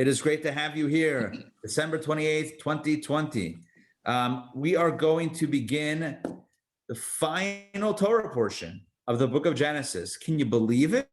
It is great to have you here. December 28th, 2020. We are going to begin the final Torah portion of the book of Genesis. Can you believe it?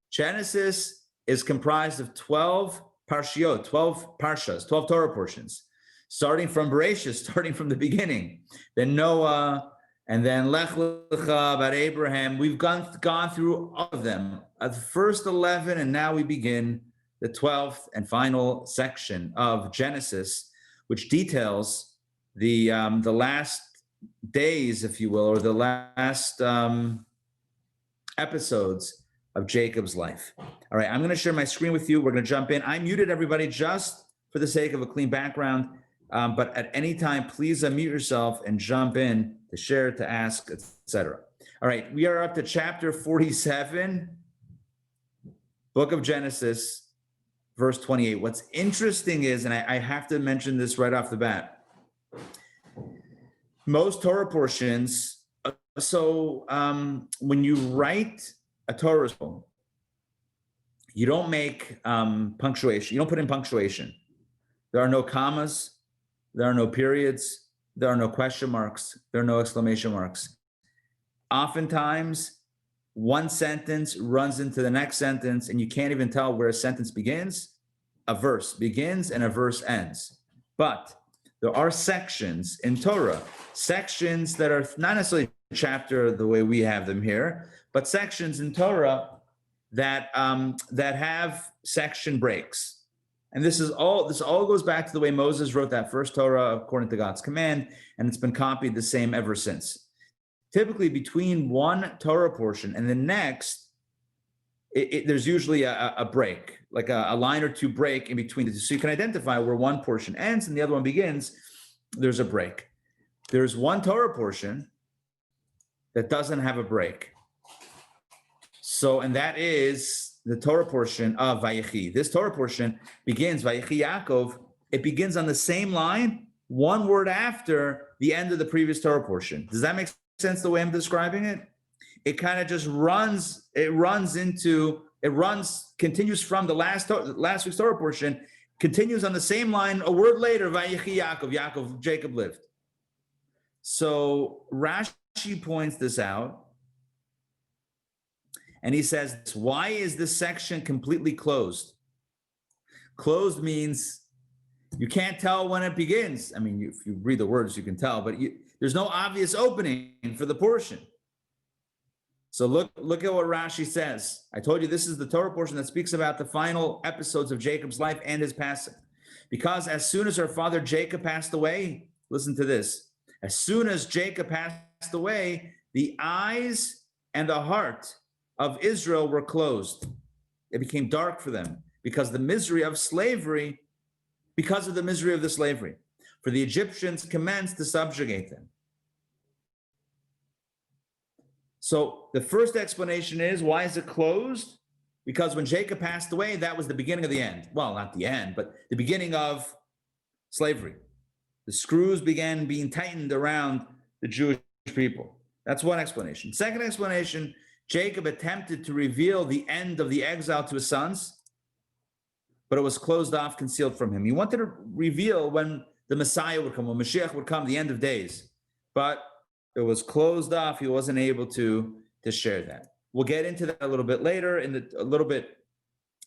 Genesis is comprised of 12 parshiot, 12 parshas, 12 Torah portions, starting from Vayechi, starting from the beginning. Then Noah, and then Lech Lecha, about Abraham. We've gone through all of them, the first 11, and now we begin the 12th and final section of Genesis, which details the last days, if you will, or the last episodes of Jacob's life. All right, I'm going to share my screen with you. We're going to jump in. I muted everybody just for the sake of a clean background, but at any time, please unmute yourself and jump in to share, to ask, etc. All right, we are up to chapter 47, book of Genesis, verse 28. What's interesting is, and I have to mention this right off the bat, most Torah portions, when you write a Torah, you don't make punctuation. You don't put in punctuation. There are no commas. There are no periods. There are no question marks. There are no exclamation marks. Oftentimes, one sentence runs into the next sentence, and you can't even tell where a sentence begins. A verse begins and a verse ends. But there are sections in Torah, sections that are not necessarily a chapter the way we have them here, but sections in Torah that have section breaks. And this all goes back to the way Moses wrote that first Torah according to God's command, and it's been copied the same ever since. Typically, between one Torah portion and the next, there's usually a break, like a line or two break in between the two. So you can identify where one portion ends and the other one begins. There's a break. There's one Torah portion that doesn't have a break. So, and that is the Torah portion of Vayechi. This Torah portion begins, Vayechi Yaakov, it begins on the same line, one word after the end of the previous Torah portion. Does that make sense the way I'm describing it? It kind of just continues from the last week's Torah portion, continues on the same line, a word later, Vayechi Yaakov, Jacob lived. So Rashi points this out, and he says, why is this section completely closed? Closed means you can't tell when it begins. I mean, if you read the words, you can tell, but there's no obvious opening for the portion. So look at what Rashi says. I told you this is the Torah portion that speaks about the final episodes of Jacob's life and his passing. Because as soon as our father Jacob passed away, listen to this. As soon as Jacob passed away, the eyes and the heart of Israel were closed. It became dark for them because of the misery of the slavery. For the Egyptians commenced to subjugate them. So the first explanation is, why is it closed? Because when Jacob passed away, that was the beginning of the end. Well, not the end, but the beginning of slavery. The screws began being tightened around the Jewish people. That's one explanation. Second explanation, Jacob attempted to reveal the end of the exile to his sons, but it was closed off, concealed from him. He wanted to reveal when the Messiah would come, when Mashiach would come, the end of days. But it was closed off. He wasn't able to share that. We'll get into that a little bit later,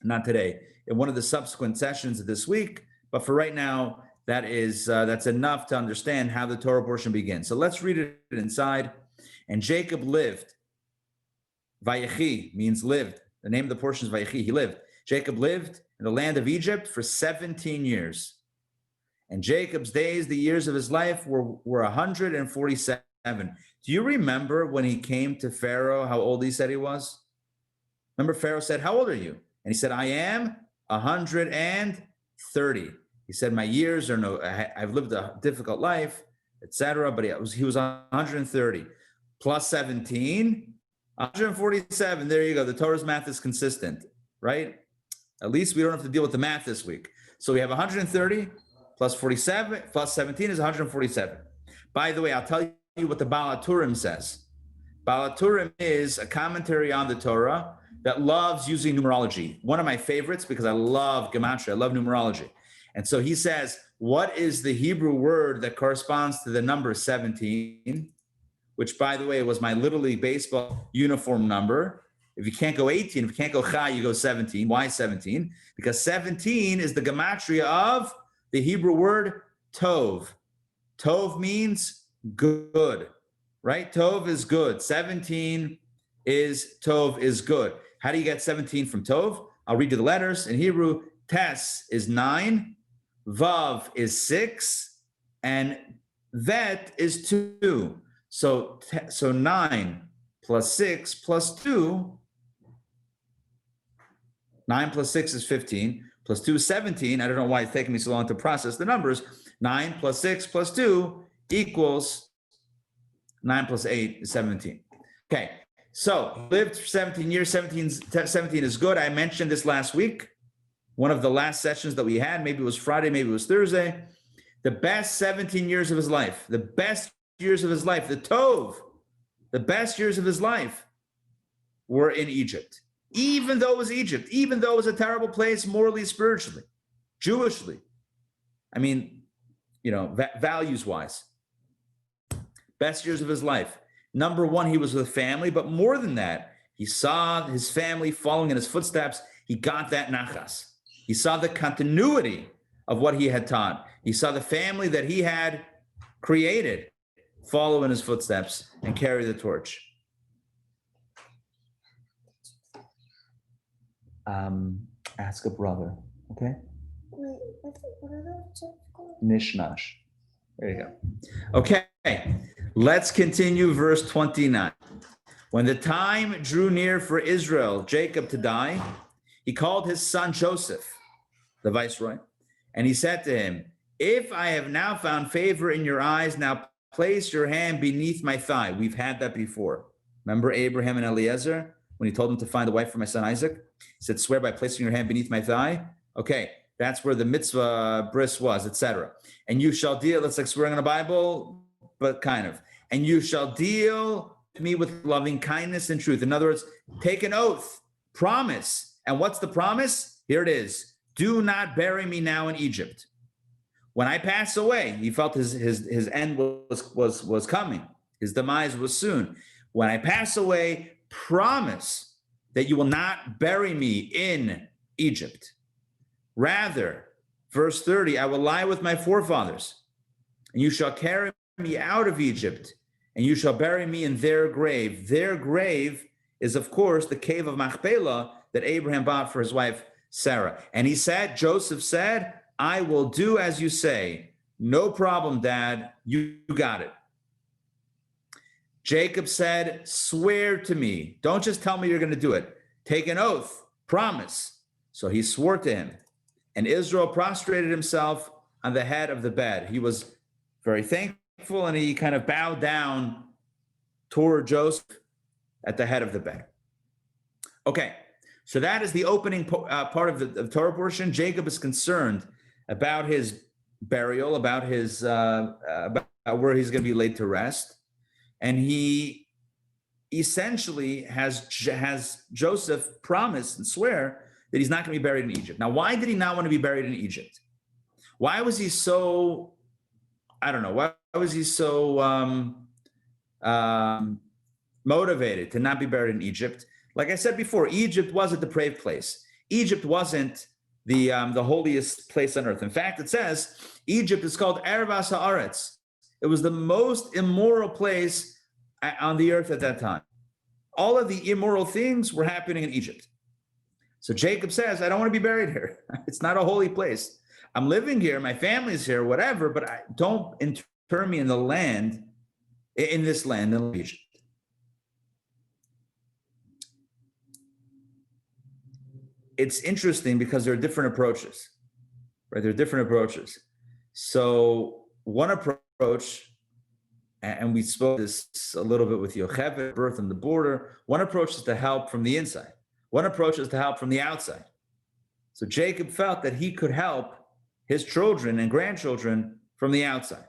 not today, in one of the subsequent sessions of this week. But for right now, that's enough to understand how the Torah portion begins. So let's read it inside. And Jacob lived. Vayechi means lived. The name of the portion is Vayechi. He lived. Jacob lived in the land of Egypt for 17 years. And Jacob's days, the years of his life, were 147. Do you remember when he came to Pharaoh, how old he said he was? Remember, Pharaoh said, how old are you? And he said, I am 130. He said, my years are I've lived a difficult life, etc. But he was 130 plus 17. 147, there you go. The Torah's math is consistent, right? At least we don't have to deal with the math this week. So we have 130 plus 47 plus 17 is 147. By the way, I'll tell you what the Baal HaTurim says. Baal HaTurim is a commentary on the Torah that loves using numerology. One of my favorites because I love gematria, I love numerology. And so he says, what is the Hebrew word that corresponds to the number 17? Which, by the way, was my Little League Baseball uniform number. If you can't go 18, if you can't go chai, you go 17. Why 17? Because 17 is the gematria of the Hebrew word tov. Tov means good, right? Tov is good. 17 is tov is good. How do you get 17 from tov? I'll read you the letters. In Hebrew, tes is 9, vav is 6, and vet is 2. So 9 plus 6 plus 2, 9 plus 6 is 15, plus 2 is 17. I don't know why it's taking me so long to process the numbers. 9 plus 6 plus 2 equals 9 plus 8 is 17. Okay, so lived for 17 years, 17 is good. I mentioned this last week, one of the last sessions that we had, maybe it was Friday, maybe it was Thursday. The best 17 years of his life, the best years of his life, the tov, the best years of his life were in Egypt. Even though it was Egypt, even though it was a terrible place morally, spiritually, Jewishly. I mean, values-wise. Best years of his life. Number one, he was with family, but more than that, he saw his family following in his footsteps. He got that nachas. He saw the continuity of what he had taught. He saw the family that he had created follow in his footsteps and carry the torch. Ask a brother, okay? Wait, what are those chips called? Nishnash. There you go. Okay, let's continue verse 29. When the time drew near for Israel, Jacob, to die, he called his son Joseph, the viceroy, and he said to him, if I have now found favor in your eyes, now place your hand beneath my thigh. We've had that before. Remember Abraham and Eliezer when he told him to find a wife for my son Isaac? He said, swear by placing your hand beneath my thigh. Okay, that's where the mitzvah bris was, etc. And you shall deal, that's like swearing in the Bible, but kind of. And you shall deal to me with loving kindness and truth. In other words, take an oath, promise. And what's the promise? Here it is. Do not bury me now in Egypt. When I pass away, he felt his end was coming. His demise was soon. When I pass away, promise that you will not bury me in Egypt. Rather, verse 30, I will lie with my forefathers, and you shall carry me out of Egypt, and you shall bury me in their grave. Their grave is, of course, the cave of Machpelah that Abraham bought for his wife Sarah. And he said, Joseph said, I will do as you say. No problem, Dad. You got it. Jacob said, swear to me. Don't just tell me you're going to do it. Take an oath, promise. So he swore to him. And Israel prostrated himself on the head of the bed. He was very thankful, and he kind of bowed down toward Joseph at the head of the bed. Okay, so that is the opening part of the Torah portion. Jacob is concerned about his burial, about his about where he's going to be laid to rest, and he essentially has Joseph promise and swear that he's not going to be buried in Egypt. Now, why did he not want to be buried in Egypt? Why was he so? I don't know. Why was he so motivated to not be buried in Egypt? Like I said before, Egypt was a depraved place. Egypt wasn't the holiest place on earth. In fact, it says Egypt is called Ervas Haaretz. It was the most immoral place on the earth at that time. All of the immoral things were happening in Egypt. So Jacob says, I don't want to be buried here. It's not a holy place. I'm living here, my family's here, whatever, but don't inter me in the land, in this land in Egypt. It's interesting because there are different approaches, right? There are different approaches. So one approach, and we spoke this a little bit with Yocheved, birth and the border. One approach is to help from the inside. One approach is to help from the outside. So Jacob felt that he could help his children and grandchildren from the outside,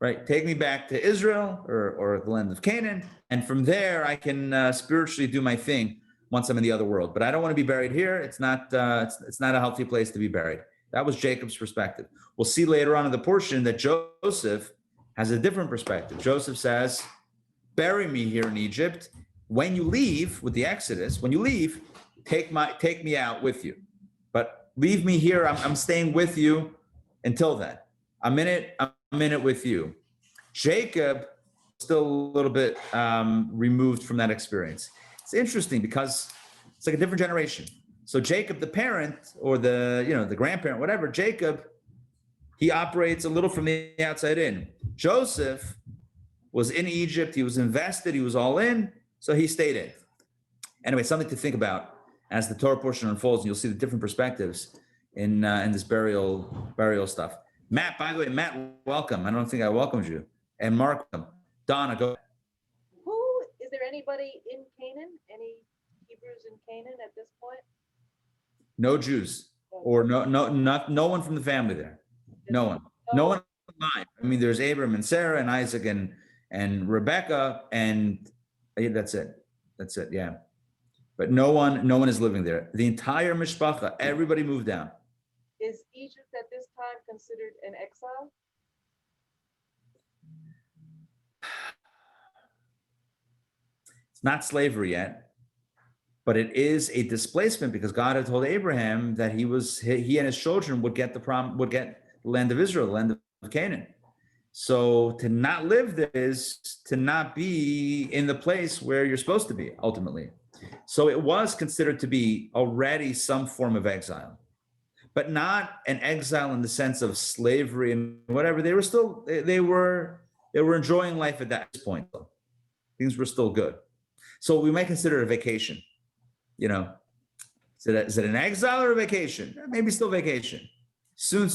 right? Take me back to Israel or the land of Canaan, and from there I can spiritually do my thing once I'm in the other world. But I don't want to be buried here. It's not it's not a healthy place to be buried. That was Jacob's perspective. We'll see later on in the portion that Joseph has a different perspective. Joseph says, bury me here in Egypt. When you leave with the Exodus, when you leave, take me out with you. But leave me here. I'm staying with you until then. I'm in it with you. Jacob still a little bit removed from that experience. It's interesting because it's like a different generation. So Jacob, the parent or the grandparent, whatever, Jacob, he operates a little from the outside in. Joseph was in Egypt. He was invested. He was all in. So he stayed in. Anyway, something to think about as the Torah portion unfolds, and you'll see the different perspectives in this burial stuff. Matt, by the way, Matt, welcome. I don't think I welcomed you. And Mark, Donna, go. Is there anybody in Canaan? Any Hebrews in Canaan at this point? No Jews, or no one from the family there. No one alive. I mean, there's Abraham and Sarah and Isaac and Rebecca, and that's it. Yeah, but no one is living there. The entire mishpacha, everybody moved down. Is Egypt at this time considered an exile? It's not slavery yet, but it is a displacement because God had told Abraham that he and his children would get the land of Israel, the land of Canaan. So to not live there is to not be in the place where you're supposed to be ultimately. So it was considered to be already some form of exile, but not an exile in the sense of slavery and whatever. They were enjoying life at that point. Things were still good. So we might consider it a vacation. Is it an exile or a vacation? Maybe still vacation. Soon,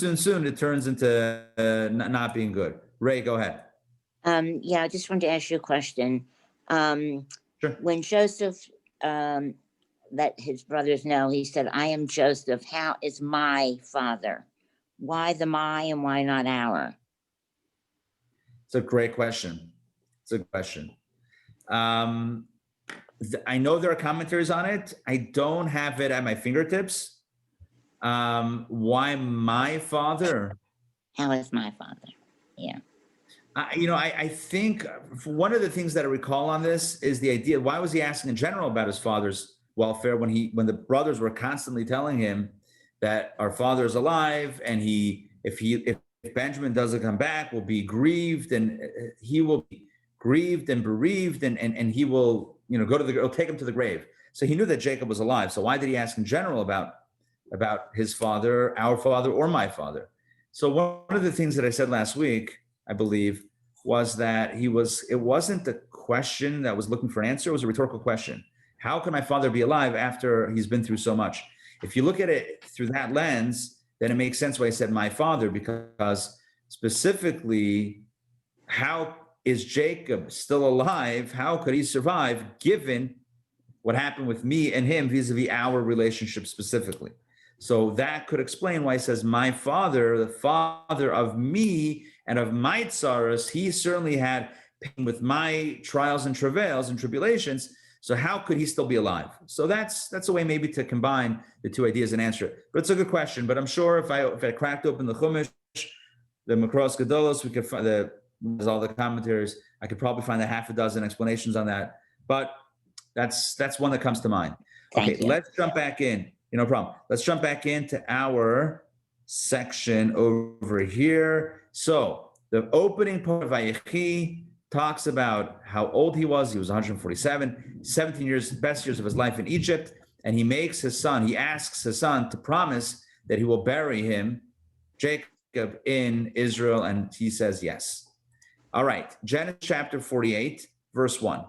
it turns into not being good. Ray, go ahead. Yeah, I just wanted to ask you a question. Sure. When Joseph let his brothers know, he said, I am Joseph. How is my father? Why the my and why not our? It's a great question. I know there are commentaries on it. I don't have it at my fingertips. Why my father? How is my father? Yeah. I think one of the things that I recall on this is the idea, why was he asking in general about his father's welfare when the brothers were constantly telling him that our father is alive and if Benjamin doesn't come back, will be grieved and he will be grieved and bereaved and he will it'll take him to the grave. So he knew that Jacob was alive. So why did he ask in general about his father, our father, or my father? So one of the things that I said last week, I believe, was that it wasn't a question that was looking for an answer. It was a rhetorical question. How can my father be alive after he's been through so much? If you look at it through that lens, then it makes sense why I said my father, because specifically, how is Jacob still alive? How could he survive given what happened with me and him vis-a-vis our relationship specifically? So that could explain why he says my father, the father of me and of my tsaros, he certainly had pain with my trials and travails and tribulations. So how could he still be alive? So that's a way maybe to combine the two ideas and answer it. But it's a good question. But I'm sure if I cracked open the Chumash, the Makros Gedolos, we could find all the commentaries. I could probably find a half a dozen explanations on that. But that's one that comes to mind. Okay, let's jump back in. No problem. Let's jump back into our section over here. So the opening part of Vayechi talks about how old he was. He was 147, 17 years, best years of his life in Egypt. And he asks his son to promise that he will bury him, Jacob, in Israel. And he says yes. All right, Genesis chapter 48, verse 1.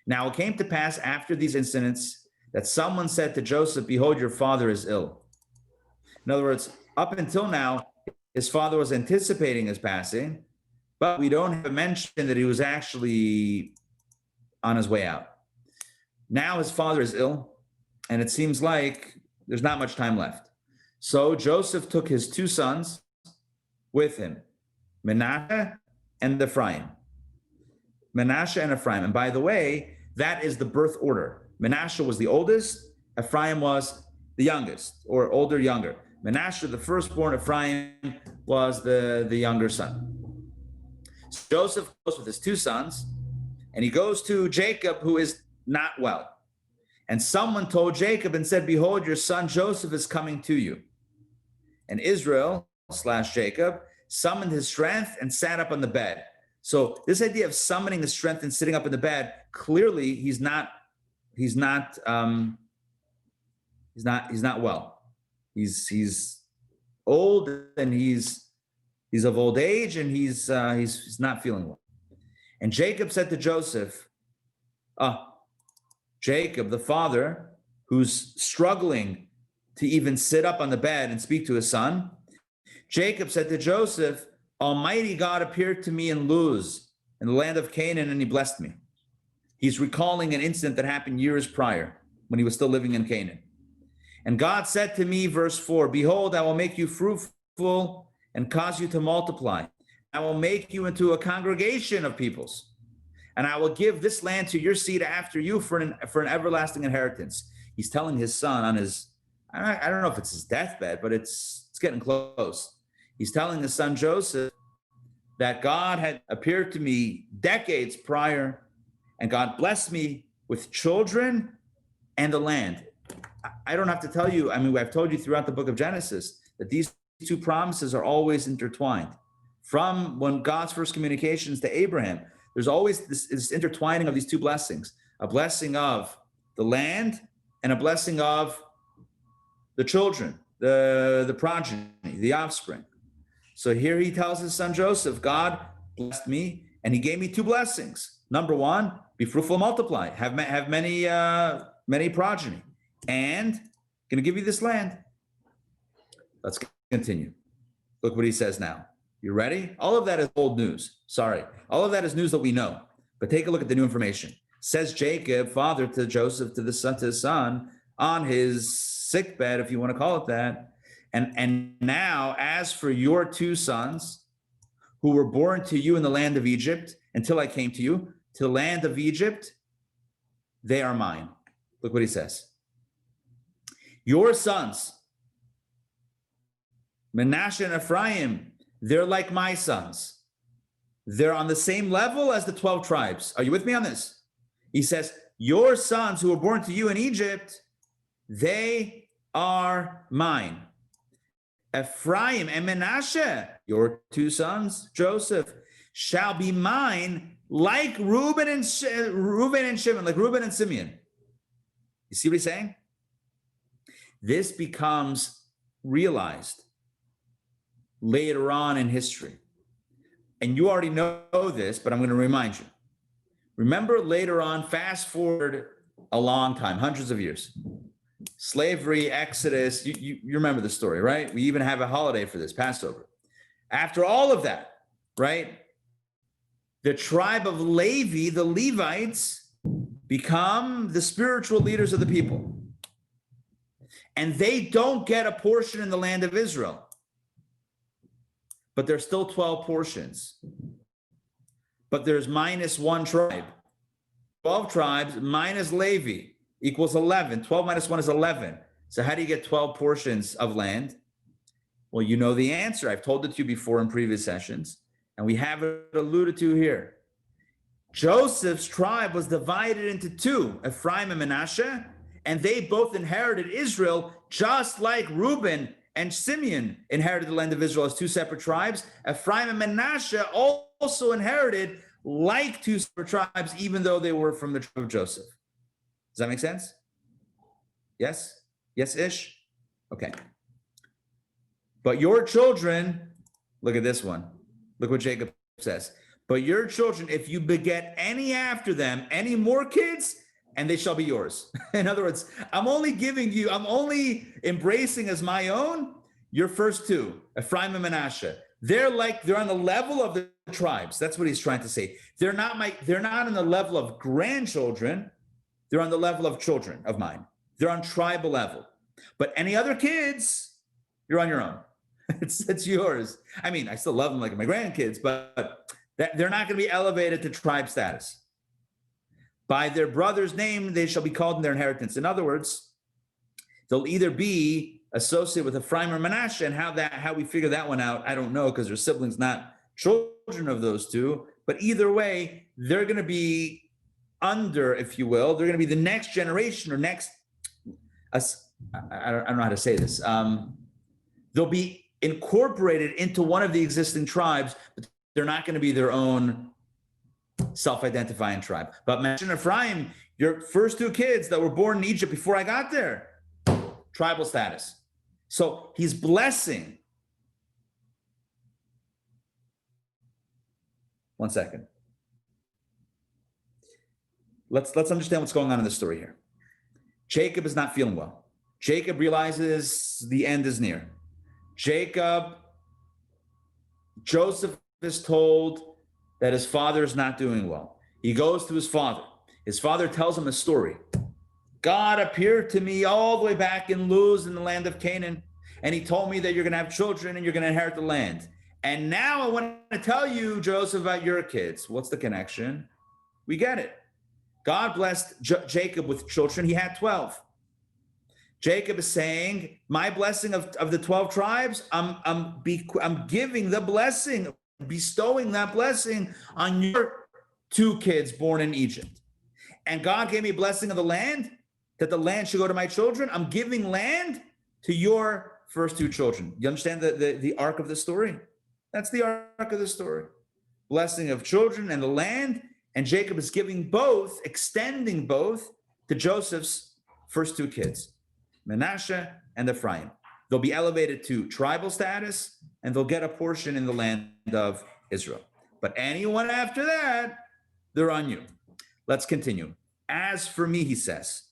Now it came to pass after these incidents that someone said to Joseph, behold, your father is ill. In other words, up until now, his father was anticipating his passing, but we don't have a mention that he was actually on his way out. Now his father is ill, and it seems like there's not much time left. So Joseph took his two sons with him, Manasseh and Ephraim. And by the way, that is the birth order. Manasseh was the oldest. Ephraim was the youngest, or older, younger. Manasseh, the firstborn. Ephraim was the younger son. So Joseph goes with his two sons, and he goes to Jacob, who is not well. And someone told Jacob and said, behold, your son Joseph is coming to you. And Israel / Jacob summoned his strength and sat up on the bed. So this idea of summoning the strength and sitting up in the bed, clearly he's not well. He's old, and he's of old age, and he's not feeling well. And Jacob said to Joseph, Jacob, the father, who's struggling to even sit up on the bed and speak to his son, Jacob said to Joseph, Almighty God appeared to me in Luz, in the land of Canaan, and he blessed me. He's recalling an incident that happened years prior when he was still living in Canaan. And God said to me, verse 4, behold, I will make you fruitful and cause you to multiply. I will make you into a congregation of peoples. And I will give this land to your seed after you for an everlasting inheritance. He's telling his son on his, I don't know if it's his deathbed, but it's getting close. He's telling his son Joseph that God had appeared to me decades prior, and God blessed me with children and the land. I don't have to tell you, I mean, I've told you throughout the book of Genesis that these two promises are always intertwined. From when God's first communications to Abraham, there's always this intertwining of these two blessings, a blessing of the land and a blessing of the children, the progeny, the offspring. So here he tells his son Joseph, God blessed me and he gave me two blessings. Number one, be fruitful and multiply, have many progeny, and going to give you this land. Let's continue. Look what he says now. You ready? All of that is old news. Sorry. All of that is news that we know. But take a look at the new information. Says Jacob, father to Joseph, to his son, on his sickbed, if you want to call it that. And now, as for your two sons, who were born to you in the land of Egypt, until I came to you, to the land of Egypt, they are mine. Look what he says. Your sons, Manasseh and Ephraim, they're like my sons. They're on the same level as the 12 tribes. Are you with me on this? He says, your sons who were born to you in Egypt, they are mine. Ephraim and Manasseh, your two sons, Joseph, shall be mine like Reuben and Shimon, like Reuben and Simeon. You see what he's saying? This becomes realized later on in history. And you already know this, but I'm going to remind you. Remember later on, fast forward a long time, hundreds of years. Slavery, Exodus, you remember the story, right? We even have a holiday for this, Passover. After all of that, right? The tribe of Levi, the Levites, become the spiritual leaders of the people. And they don't get a portion in the land of Israel. But there's still 12 portions. But there's minus one tribe. 12 tribes minus Levi equals 11. 12 minus 1 is 11. So how do you get 12 portions of land? Well, you know the answer. I've told it to you before in previous sessions, and we have it alluded to here. Joseph's tribe was divided into two, Ephraim and Manasseh, and they both inherited Israel just like Reuben and Simeon inherited the land of Israel as two separate tribes. Ephraim and Manasseh also inherited like two separate tribes, even though they were from the tribe of Joseph. Does that make sense? Yes? Yes-ish? Okay. But your children, look at this one. Look what Jacob says. But your children, if you beget any after them, any more kids, and they shall be yours. In other words, I'm only embracing as my own your first two, Ephraim and Manasseh. They're on the level of the tribes. That's what he's trying to say. They're not on the level of grandchildren. They're on the level of children of mine. They're on tribal level. But any other kids, you're on your own. It's yours. I mean, I still love them like my grandkids, but they're not going to be elevated to tribe status. By their brother's name, they shall be called in their inheritance. In other words, they'll either be associated with Ephraim or Manasseh, and how we figure that one out, I don't know, because they're siblings, not children of those two. But either way, they're going to be under, if you will, they're going to be the next generation or next, I don't know how to say this. They'll be incorporated into one of the existing tribes, but they're not going to be their own self-identifying tribe. But mention Ephraim, your first two kids that were born in Egypt before I got there, tribal status. So he's blessing. One second. Let's understand what's going on in the story here. Jacob is not feeling well. Jacob realizes the end is near. Joseph is told that his father is not doing well. He goes to his father. His father tells him a story. God appeared to me all the way back in Luz in the land of Canaan, and he told me that you're going to have children and you're going to inherit the land. And now I want to tell you, Joseph, about your kids. What's the connection? We get it. God blessed Jacob with children. He had 12. Jacob is saying, my blessing of the 12 tribes, I'm giving the blessing, bestowing that blessing on your two kids born in Egypt. And God gave me a blessing of the land, that the land should go to my children. I'm giving land to your first two children. You understand the arc of the story? That's the arc of the story. Blessing of children and the land. And Jacob is giving both, extending both to Joseph's first two kids, Manasseh and Ephraim. They'll be elevated to tribal status and they'll get a portion in the land of Israel. But anyone after that, they're on you. Let's continue. As for me, he says,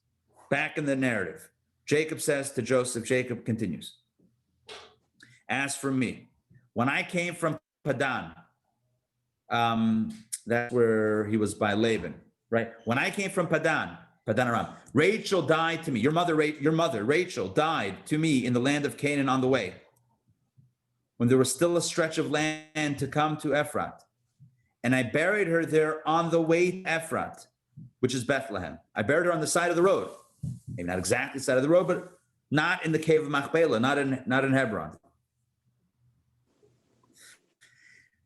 back in the narrative, Jacob says to Joseph, Jacob continues. As for me, when I came from Padan, that's where he was by Laban, right? When I came from Padan Aram, Rachel died to me. Your mother, Rachel, died to me in the land of Canaan on the way, when there was still a stretch of land to come to Ephrat. And I buried her there on the way to Ephrat, which is Bethlehem. I buried her on the side of the road. Maybe not exactly the side of the road, but not in the cave of Machpelah, not in Hebron.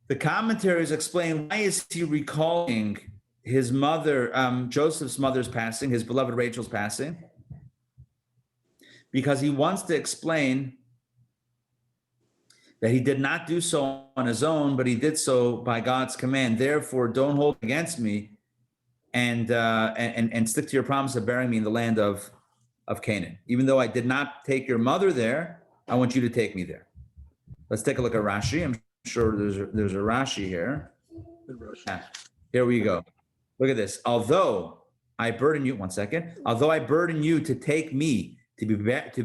The commentaries explain, why is he recalling his mother, Joseph's mother's passing, his beloved Rachel's passing? Because he wants to explain that he did not do so on his own, but he did so by God's command. Therefore, don't hold against me, and stick to your promise of burying me in the land of Canaan. Even though I did not take your mother there, I want you to take me there. Let's take a look at Rashi. I'm sure there's a Rashi here. Here we go. Look at this. Although I burden you to take me to be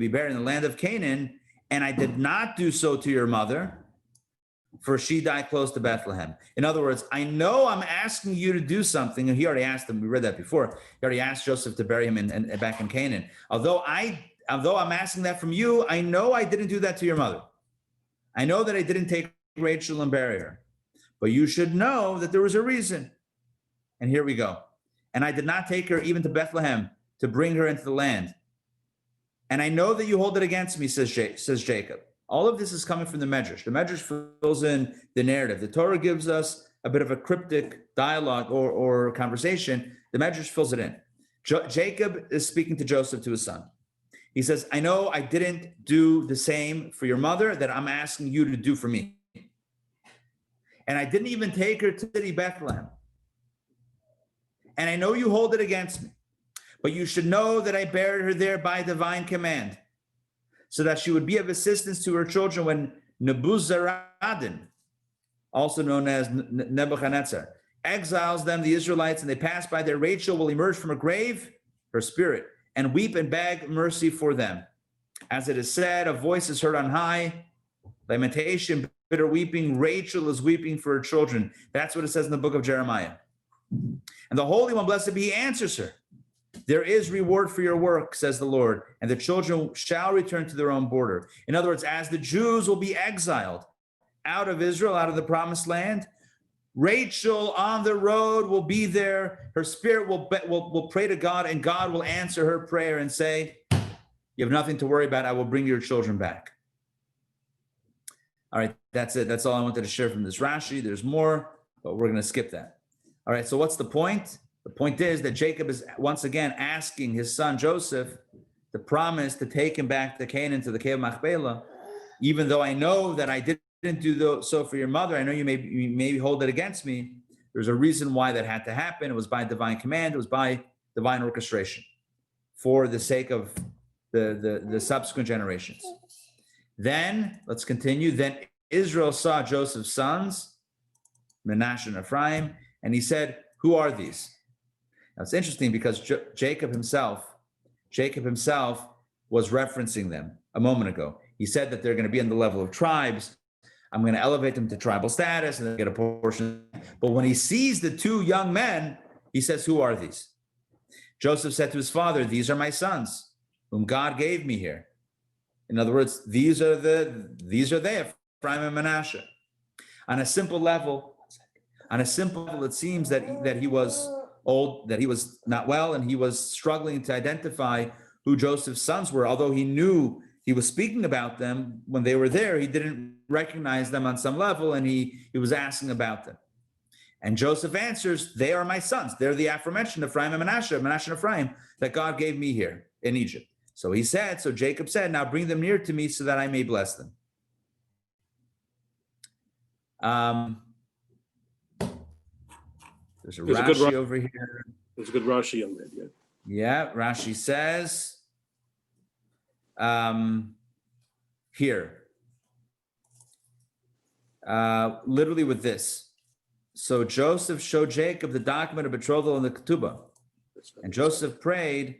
buried in the land of Canaan, and I did not do so to your mother, for she died close to Bethlehem. In other words, I know I'm asking you to do something, and he already asked him. We read that before. He already asked Joseph to bury him back in Canaan. Although I'm asking that from you, I know I didn't do that to your mother. I know that I didn't take Rachel and bury her, but you should know that there was a reason. And here we go. And I did not take her even to Bethlehem to bring her into the land. And I know that you hold it against me, says Jacob. All of this is coming from the Medrash. The Medrash fills in the narrative. The Torah gives us a bit of a cryptic dialogue or conversation. The Medrash fills it in. Jacob is speaking to Joseph, to his son. He says, I know I didn't do the same for your mother that I'm asking you to do for me. And I didn't even take her to the city Bethlehem. And I know you hold it against me. But you should know that I buried her there by divine command, so that she would be of assistance to her children when Nebuzaradan, also known as Nebuchadnezzar, exiles them, the Israelites, and they pass by there. Rachel will emerge from her grave, her spirit, and weep and beg mercy for them. As it is said, a voice is heard on high, lamentation, bitter weeping. Rachel is weeping for her children. That's what it says in the book of Jeremiah. And the Holy One, blessed be, he answers her. There is reward for your work, says the Lord, and the children shall return to their own border. In other words, as the Jews will be exiled out of Israel, out of the promised land, Rachel on the road will be there. Her spirit will pray to God, and God will answer her prayer and say, you have nothing to worry about. I will bring your children back. All right, that's it. That's all I wanted to share from this Rashi. There's more, but we're going to skip that. All right, so what's the point? The point is that Jacob is once again asking his son Joseph to promise to take him back to Canaan, to the cave of Machpelah, even though I know that I didn't do so for your mother. I know you may hold it against me. There's a reason why that had to happen. It was by divine command. It was by divine orchestration for the sake of the subsequent generations. Then, let's continue. Then Israel saw Joseph's sons, Manasseh and Ephraim, and he said, who are these? Now, it's interesting because Jacob himself was referencing them a moment ago. He said that they're going to be on the level of tribes. I'm going to elevate them to tribal status and then get a portion. But when he sees the two young men, he says, who are these? Joseph said to his father, these are my sons, whom God gave me here. In other words, these are they, Ephraim and Manasseh. On a simple level, it seems that he was old, that he was not well, and he was struggling to identify who Joseph's sons were. Although he knew he was speaking about them when they were there, he didn't recognize them on some level, and he was asking about them. And Joseph answers, they are my sons. They're the aforementioned Ephraim and Manasseh and Ephraim that God gave me here in Egypt. So Jacob said, now bring them near to me so that I may bless them. There's a Rashi over here. There's a good Rashi on that, yeah. Yeah, Rashi says, here, literally with this. So Joseph showed Jacob the document of betrothal in the ketubah, and Joseph prayed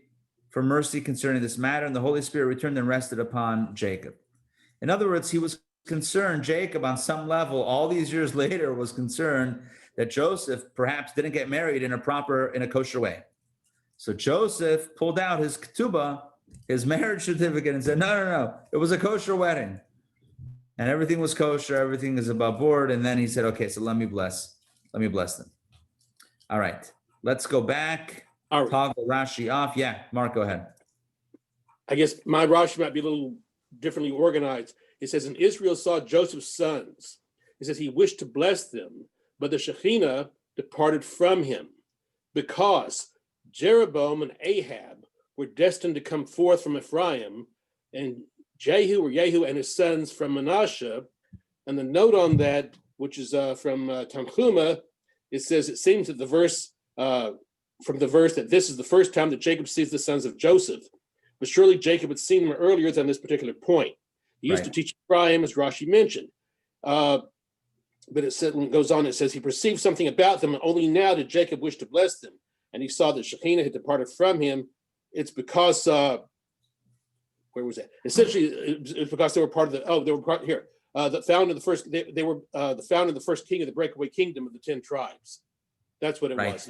for mercy concerning this matter, and the Holy Spirit returned and rested upon Jacob. In other words, he was concerned, Jacob on some level, all these years later, was concerned that Joseph perhaps didn't get married in a kosher way. So Joseph pulled out his ketubah, his marriage certificate, and said, no, it was a kosher wedding. And everything was kosher, everything is above board. And then he said, okay, so let me bless them. All right, let's go back. Toggle Rashi off. Yeah, Mark, go ahead. I guess my Rashi might be a little differently organized. It says, and Israel saw Joseph's sons. It says he wished to bless them, but the Shekhinah departed from him because Jeroboam and Ahab were destined to come forth from Ephraim, and Jehu and his sons from Manasseh. And the note on that, which is from Tanchuma, it says, it seems that the verse, that this is the first time that Jacob sees the sons of Joseph. But surely Jacob had seen them earlier than this particular point. He used to teach Ephraim, as Rashi mentioned. But it said, when it goes on, it says, he perceived something about them, and only now did Jacob wish to bless them. And he saw that Shekhinah had departed from him. It's because, where was that? Essentially, it's because they were part of the founder of the first, they were the founder of the first king of the breakaway kingdom of the 10 tribes. That's what it was.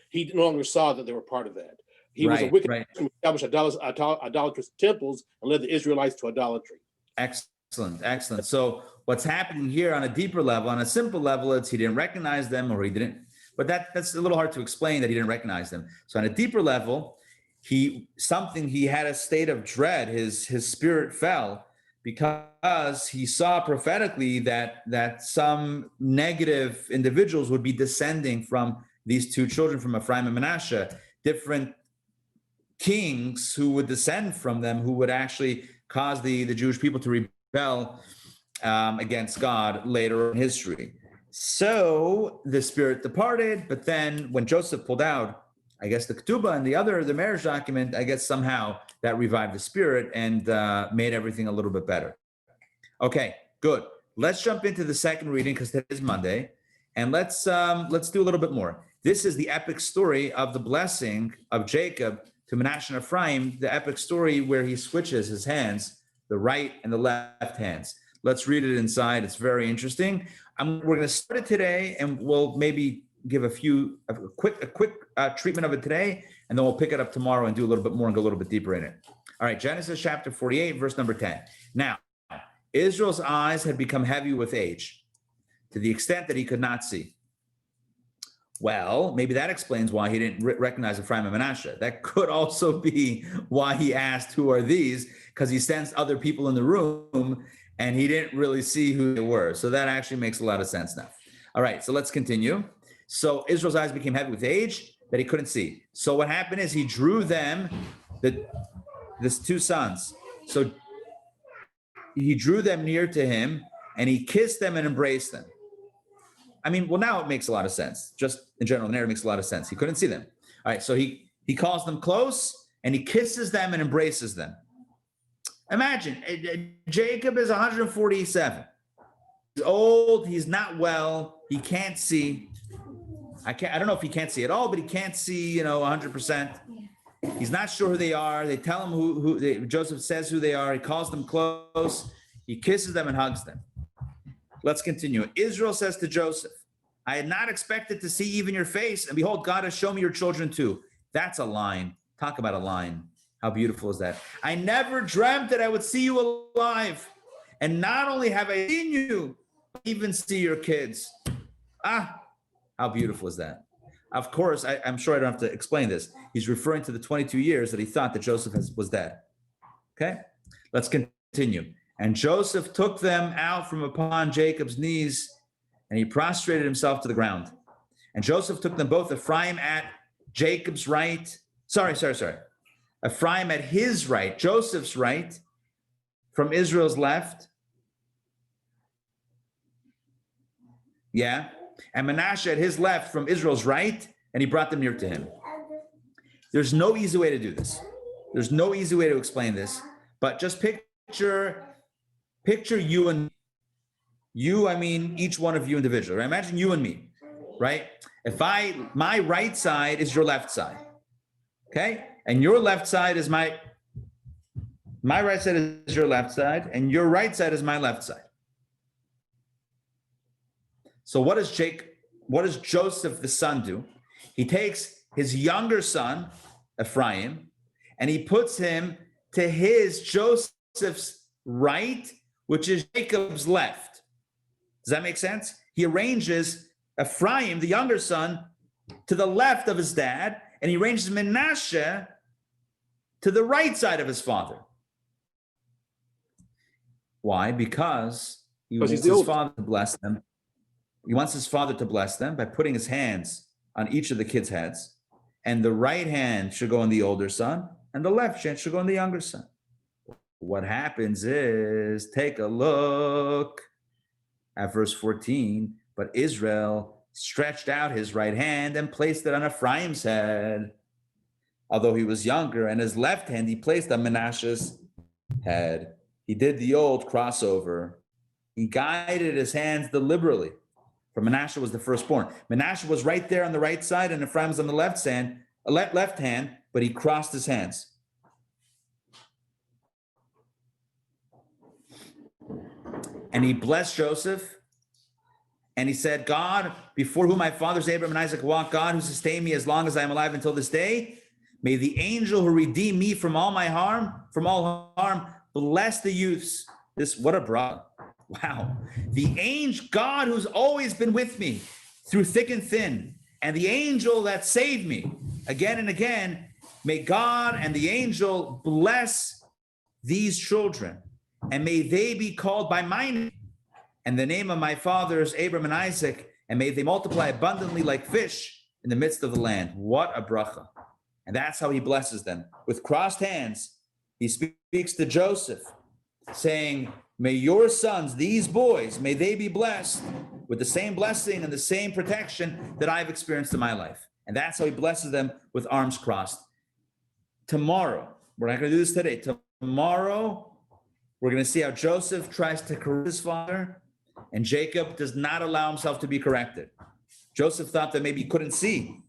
He no longer saw that they were part of that. He was a wicked person who established idolatrous temples and led the Israelites to idolatry. Excellent. So what's happening here on a deeper level, on a simple level, it's he didn't recognize them, or he didn't, but that's a little hard to explain that he didn't recognize them. So on a deeper level, he had a state of dread. His spirit fell because he saw prophetically that some negative individuals would be descending from these two children from Ephraim and Manasseh, different kings who would descend from them, who would actually cause the Jewish people to rebel against God later in history. So the spirit departed, but then when Joseph pulled out, I guess the ketubah and the marriage document, I guess somehow that revived the spirit and made everything a little bit better. Okay, good. Let's jump into the second reading because today is Monday, and let's do a little bit more. This is the epic story of the blessing of Jacob to Manasseh and Ephraim, the epic story where he switches his hands, the right and the left hands. Let's read it inside. It's very interesting. We're going to start it today, and we'll maybe give a quick treatment of it today, and then we'll pick it up tomorrow and do a little bit more and go a little bit deeper in it. All right, Genesis chapter 48, verse number 10. Now, Israel's eyes had become heavy with age, to the extent that he could not see. Well, maybe that explains why he didn't recognize Ephraim and Manasseh. That could also be why he asked, who are these? Because he sensed other people in the room and he didn't really see who they were. So that actually makes a lot of sense now. All right, so let's continue. So Israel's eyes became heavy with age that he couldn't see. So what happened is he drew them, this two sons. So he drew them near to him and he kissed them and embraced them. I mean, well, now it makes a lot of sense. Just in general, the narrative makes a lot of sense. He couldn't see them. All right, so he calls them close and he kisses them and embraces them. Imagine, Jacob is 147. He's old, he's not well, he can't see. I don't know if he can't see at all, but he can't see, 100%. He's not sure who they are. They tell him Joseph says who they are. He calls them close. He kisses them and hugs them. Let's continue. Israel says to Joseph, I had not expected to see even your face, and behold, God has shown me your children too. That's a line. Talk about a line. How beautiful is that? I never dreamt that I would see you alive. And not only have I seen you, but even see your kids. How beautiful is that? Of course, I'm sure I don't have to explain this. He's referring to the 22 years that he thought that Joseph was dead. Okay, let's continue. And Joseph took them out from upon Jacob's knees, and he prostrated himself to the ground. And Joseph took them both, Ephraim at Jacob's right. Ephraim at his right, Joseph's right, from Israel's left. Yeah. And Manasseh at his left from Israel's right, and he brought them near to him. There's no easy way to do this. There's no easy way to explain this, but just picture you and you, I mean each one of you individually, right? Imagine you and me, right? My right side is your left side, okay? And your left side is my right side is your left side, and your right side is my left side. So what does Joseph the son do? He takes his younger son, Ephraim, and he puts him to his Joseph's right, which is Jacob's left. Does that make sense? He arranges Ephraim, the younger son, to the left of his dad, and he arranges Manasseh to the right side of his father. Why? Because he wants his father to bless them. He wants his father to bless them by putting his hands on each of the kids' heads. And the right hand should go on the older son, and the left hand should go on the younger son. What happens is, take a look at verse 14. But Israel stretched out his right hand and placed it on Ephraim's head, although he was younger, and his left hand he placed on Manasseh's head. He did the old crossover. He guided his hands deliberately. For Manasseh was the firstborn. Manasseh was right there on the right side, and Ephraim was on the left hand, but he crossed his hands. And he blessed Joseph, and he said, God, before whom my fathers Abraham and Isaac walked, God who sustained me as long as I am alive until this day, may the angel who redeemed me from all harm, bless the youths. What a brother. Wow. The angel, God who's always been with me through thick and thin, and the angel that saved me again and again, may God and the angel bless these children, and may they be called by my name and the name of my fathers, Abraham and Isaac, and may they multiply abundantly like fish in the midst of the land. What a bracha. And that's how he blesses them. With crossed hands, he speaks to Joseph, saying, may your sons, these boys, may they be blessed with the same blessing and the same protection that I've experienced in my life. And that's how he blesses them with arms crossed. Tomorrow, we're not going to do this today. Tomorrow, we're going to see how Joseph tries to correct his father, and Jacob does not allow himself to be corrected. Joseph thought that maybe he couldn't see.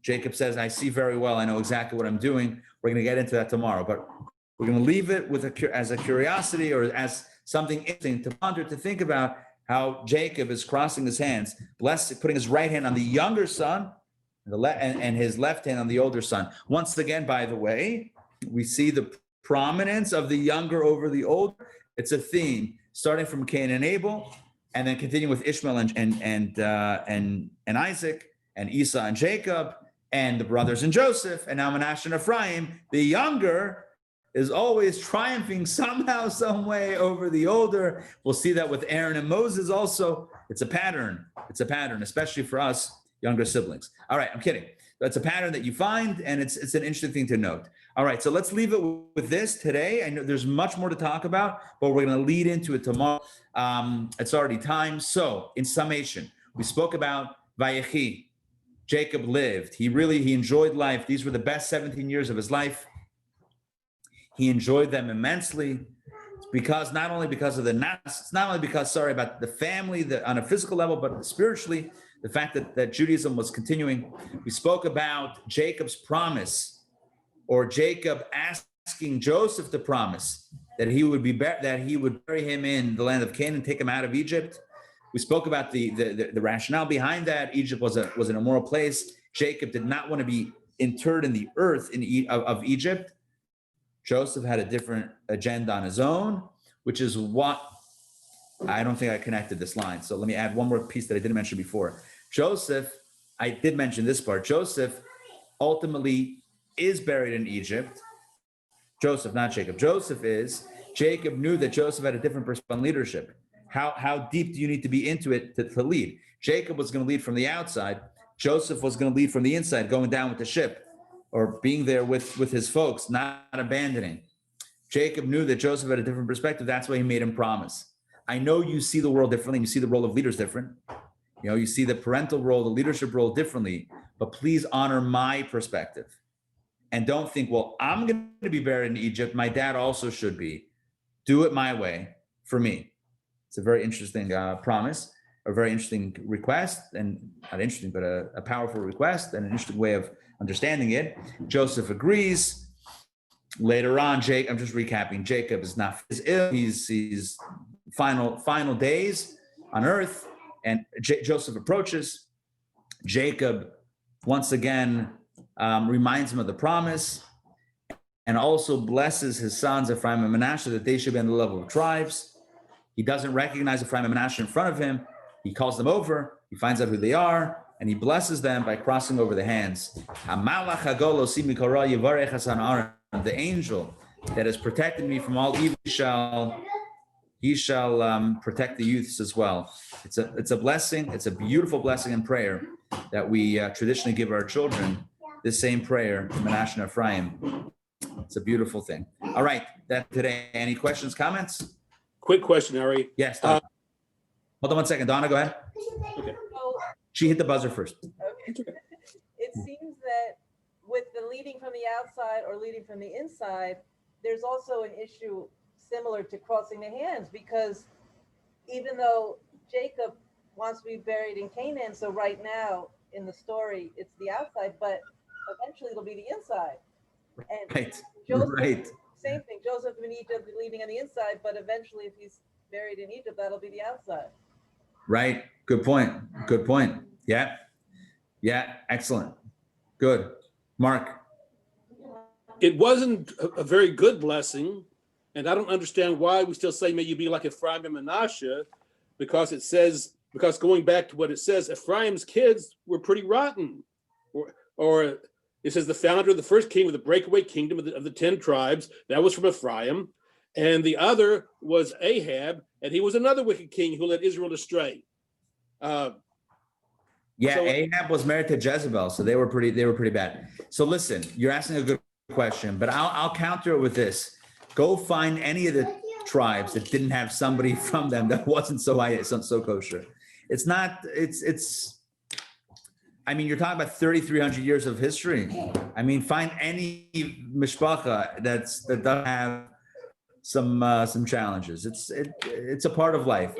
Jacob says, I see very well. I know exactly what I'm doing. We're going to get into that tomorrow, but we're going to leave it as a curiosity or as something interesting to ponder, to think about how Jacob is crossing his hands, putting his right hand on the younger son and his left hand on the older son. Once again, by the way, we see the prominence of the younger over the older. It's a theme starting from Cain and Abel, and then continuing with Ishmael and Isaac, and Esau and Jacob, and the brothers and Joseph, and now Manasseh and Ephraim. The younger is always triumphing somehow, some way over the older. We'll see that with Aaron and Moses also. It's a pattern. It's a pattern, especially for us younger siblings. All right, I'm kidding. That's a pattern that you find, and it's an interesting thing to note. All right, so let's leave it with this today. I know there's much more to talk about, but we're going to lead into it tomorrow. It's already time. So, in summation, we spoke about Vayechi. Jacob lived. He enjoyed life. These were the best 17 years of his life. He enjoyed them immensely because not only because of about the family on a physical level, but spiritually, the fact that Judaism was continuing. We spoke about Jacob's promise, or Jacob asking Joseph to promise that he would bury him in the land of Canaan, take him out of Egypt. We spoke about the rationale behind that. Egypt was an immoral place. Jacob did not want to be interred in the earth of Egypt. Joseph had a different agenda on his own, which is what I don't think I connected this line. So let me add one more piece that I didn't mention before. Joseph, I did mention this part. Joseph ultimately is buried in Egypt. Joseph, not Jacob. Joseph is. Jacob knew that Joseph had a different perspective on leadership. How deep do you need to be into it to lead? Jacob was going to lead from the outside. Joseph was going to lead from the inside, going down with the ship, or being there with his folks, not abandoning. Jacob knew that Joseph had a different perspective. That's why he made him promise. I know you see the world differently. You see the role of leaders different. You see the parental role, the leadership role differently, but please honor my perspective. And don't think, well, I'm going to be buried in Egypt. My dad also should be. Do it my way for me. It's a very interesting promise, a very interesting request, and not interesting, but a powerful request and an interesting way of understanding it. Joseph agrees. Later on, I'm just recapping. Jacob is ill. He's final days on earth, and Joseph approaches. Jacob once again reminds him of the promise, and also blesses his sons Ephraim and Manasseh that they should be on the level of tribes. He doesn't recognize Ephraim and Manasseh in front of him. He calls them over. He finds out who they are, and he blesses them by crossing over the hands. The angel that has protected me from all evil he shall protect the youths as well. It's a blessing. It's a beautiful blessing and prayer that we traditionally give our children. This same prayer, Manasseh and Ephraim. It's a beautiful thing. All right, that today. Any questions, comments? Quick question, Ari. Yes. Hold on one second. Donna, go ahead. Okay. So, She hit the buzzer first. okay. It seems that with the leading from the outside or leading from the inside, there's also an issue similar to crossing the hands, because even though Jacob wants to be buried in Canaan, so right now in the story, it's the outside, but eventually it'll be the inside. And Right. Joseph, Right. same thing. Joseph in Egypt leading on the inside, but eventually if he's buried in Egypt, that'll be the outside. Right. Good point. Good point. Yeah. Yeah. Excellent. Good. Mark. It wasn't a very good blessing, and I don't understand why we still say, may you be like Ephraim and Manasseh, because going back to what it says, Ephraim's kids were pretty rotten. Or it says the founder of the first king of the breakaway kingdom of the 10 tribes, that was from Ephraim. And the other was Ahab, and he was another wicked king who led Israel astray. Ahab was married to Jezebel, so they were pretty bad. So listen, you're asking a good question, but I'll counter it with this. Go find any of the tribes that didn't have somebody from them that wasn't so kosher. I mean, you're talking about 3,300 years of history. I mean, find any mishpacha that doesn't have some challenges. It's a part of life.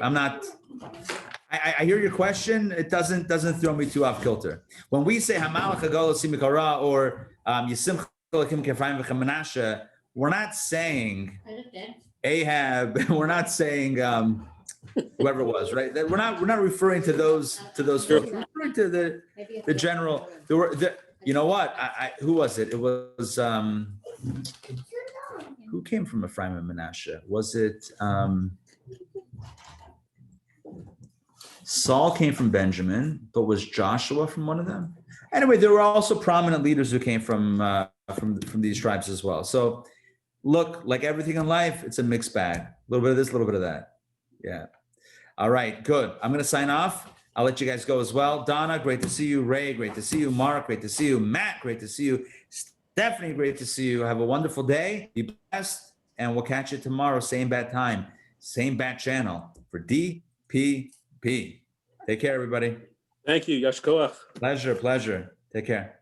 I hear your question. It doesn't throw me too off kilter. When we say Hamalach Hagol Simikara or Yisim Chalakim Kefraim v'Manasseh, we're not saying Ahab. We're not saying whoever it was, right? We're not referring to those folks. We're referring to the general. You know what? Who was it? It was who came from Ephraim and Manasseh? Was it Saul came from Benjamin, but was Joshua from one of them? Anyway, there were also prominent leaders who came from these tribes as well. So look, like everything in life, it's a mixed bag. A little bit of this, a little bit of that. Yeah. All right, good. I'm going to sign off. I'll let you guys go as well. Donna, great to see you. Ray, great to see you. Mark, great to see you. Matt, great to see you. Stephanie, great to see you. Have a wonderful day. Be blessed. And we'll catch you tomorrow, same bad time, same bad channel for DPP. Take care, everybody. Thank you. Yashkoach. Pleasure. Take care.